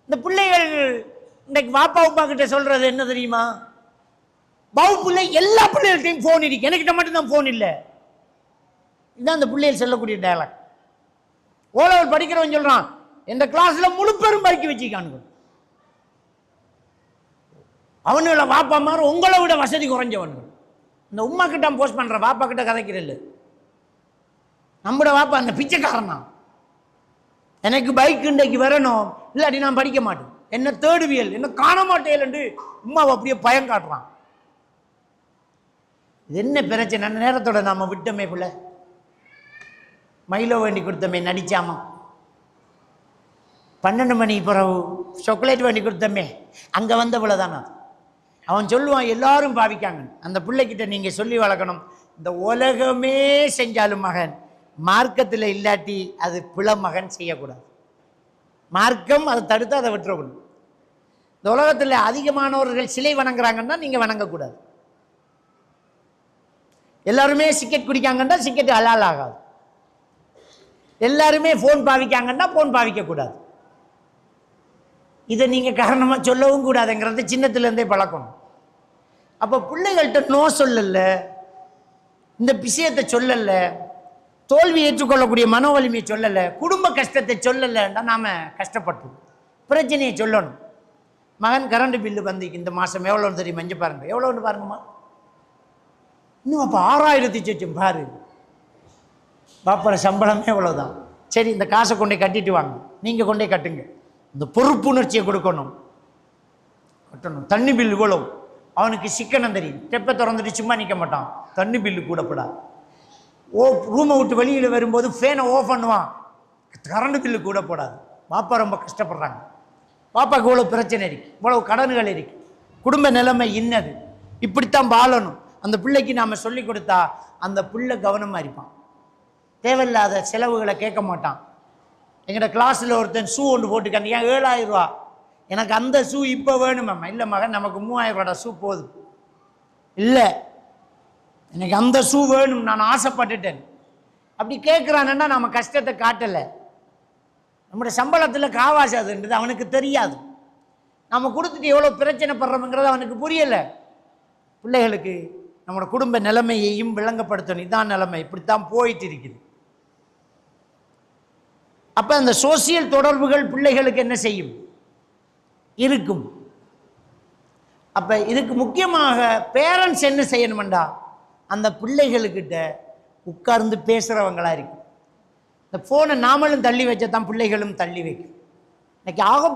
இந்த பிள்ளைகள் இன்றைக்கு வாப்பா உப்பா கிட்ட சொல்றது என்ன தெரியுமா? பாவு பிள்ளை எல்லா பிள்ளைகள்கிட்டையும் போன் இருக்கு, எனக்கிட்ட மட்டும்தான் போன் இல்லை. இதுதான் அந்த பிள்ளைகள் சொல்லக்கூடிய டயலாக். ஓலவர் படிக்கிறவன் சொல்றான், இந்த கிளாஸ்ல முழு பெரும் பறிக்க வச்சுக்கானுங்க. அவனுல வாப்பா மாதிரி உங்களை விட வசதி குறைஞ்சவன்கள். இந்த உமா கிட்ட போஸ்ட் பண்ற வாப்பா கிட்ட கதைக்கிறல்ல, நம்மட வாப்பா அந்த பிச்சைக்காரன் தான். எனக்கு பைக் இன்றைக்கு வரணும், இல்லாட்டி நான் படிக்க மாட்டேன், என்ன தேடுவியல், என்ன காண மாட்டேன் என்று உமாவை அப்படியே பயம் காட்டுறான். இது என்ன பிரச்சனை? நேரத்தோட நாம விட்டோமே பிள்ளை, மைலோ வேண்டி கொடுத்தமே நடிச்சாமா, 12 மணி பிறகு சாக்லேட் வேண்டி கொடுத்தமே அங்கே வந்த பிள்ளை தானே. அவன் சொல்லுவான் எல்லாரும் பாவிக்காங்க. அந்த பிள்ளைகிட்ட நீங்கள் சொல்லி வளர்க்கணும், இந்த உலகமே செஞ்சாலும் மகன் மார்க்கத்தில் இல்லாட்டி அது பிழை மகன் செய்யக்கூடாது. மார்க்கம் அதை தடுத்து அதை விட்டுறக்கூடாது. இந்த உலகத்தில் அதிகமானவர்கள் சிலை வணங்குறாங்கன்னா நீங்கள் வணங்கக்கூடாது. எல்லாருமே சிக்கெட் குடிக்காங்கன்னா சிக்கெட் ஹலால் ஆகாது. எல்லாருமே ஃபோன் பாவிக்காங்கன்னா ஃபோன் பாவிக்கக்கூடாது. இதை நீங்கள் காரணமாக சொல்லவும் கூடாதுங்கிறத சின்னத்துலேருந்தே பழக்கணும். அப்போ பிள்ளைகள்கிட்ட நோ சொல்லல, இந்த விஷயத்தை சொல்லல, தோல்வி ஏற்றுக்கொள்ளக்கூடிய மன வலிமையை சொல்லலை, குடும்ப கஷ்டத்தை சொல்லலைன்னா நாம் கஷ்டப்பட்டோம். பிரச்சனையை சொல்லணும். மகன் கரண்ட் பில்லு வந்து இந்த மாதம் எவ்வளோன்னு தெரியும்? மஞ்சள் பாருங்கள், எவ்வளோன்னு பாருங்கம்மா. இன்னும் அப்போ 6000 சொச்சம் பாரு. பாப்பற சம்பளமே எவ்வளோதான். சரி, இந்த காசை கொண்டே கட்டிட்டு வாங்க, நீங்கள் கொண்டே கட்டுங்க. இந்த பொறுப்புணர்ச்சியை கொடுக்கணும், கட்டணும். தண்ணி பில்லு இவ்வளோ, அவனுக்கு சிக்கனம் தெரியும். தெப்பை திறந்துட்டு சும்மா நிற்க மாட்டான், தண்ணி பில்லு கூடப்படா. ரூமை விட்டு வெளியில் வரும்போது ஃபேனை ஆஃப் பண்ணுவான், கரண்ட் பில்லு கூட போடாது. பாப்பா ரொம்ப கஷ்டப்படுறாங்க. பாப்பாவுக்கு இவ்வளோ பிரச்சனை இருக்கு, இவ்வளோ கடன்கள் இருக்கு, குடும்ப நிலைமை இன்னது, இப்படித்தான் வாழணும். அந்த பிள்ளைக்கு நாம் சொல்லி கொடுத்தா அந்த பிள்ளை கவனமாக இருப்பான், தேவையில்லாத செலவுகளை கேட்க மாட்டான். எங்கள்ட கிளாஸில் ஒருத்தன் ஷூ ஒன்று போட்டுக்கான், ஏன் 7000 ரூபா, எனக்கு அந்த ஷூ இப்போ வேணுமாம்மா. இல்லை மகன், நமக்கு 3000 ரூபாடா ஷூ போதும். இல்லை, எனக்கு அந்த ஷூ வேணும், நான் ஆசைப்பட்டுட்டேன். அப்படி கேட்குறான்னா நம்ம கஷ்டத்தை காட்டலை. நம்முடைய சம்பளத்தில் காவாசி அதுன்றது அவனுக்கு தெரியாது. நம்ம கொடுத்துட்டு எவ்வளோ பிரச்சனை படுறோம்ங்கிறது அவனுக்கு புரியலை. பிள்ளைகளுக்கு நம்மளோட குடும்ப நிலைமையையும் விளங்கப்படுத்தணும். இதான் நிலைமை, இப்படித்தான் போயிட்டு இருக்குது. அப்போ அந்த சோசியல் தொடர்புகள் பிள்ளைகளுக்கு என்ன செய்யும்? இருக்கும். அப்போ இதுக்கு முக்கியமாக பேரண்ட்ஸ் என்ன செய்யணுமெண்டா, அந்த பிள்ளைகளுக்கிட்ட உட்கார்ந்து பேசுகிறவங்களா இருக்கும். இந்த ஃபோனை நாமளும் தள்ளி வச்சா தான் பிள்ளைகளும் தள்ளி வைக்கும். இன்னைக்கு ஆக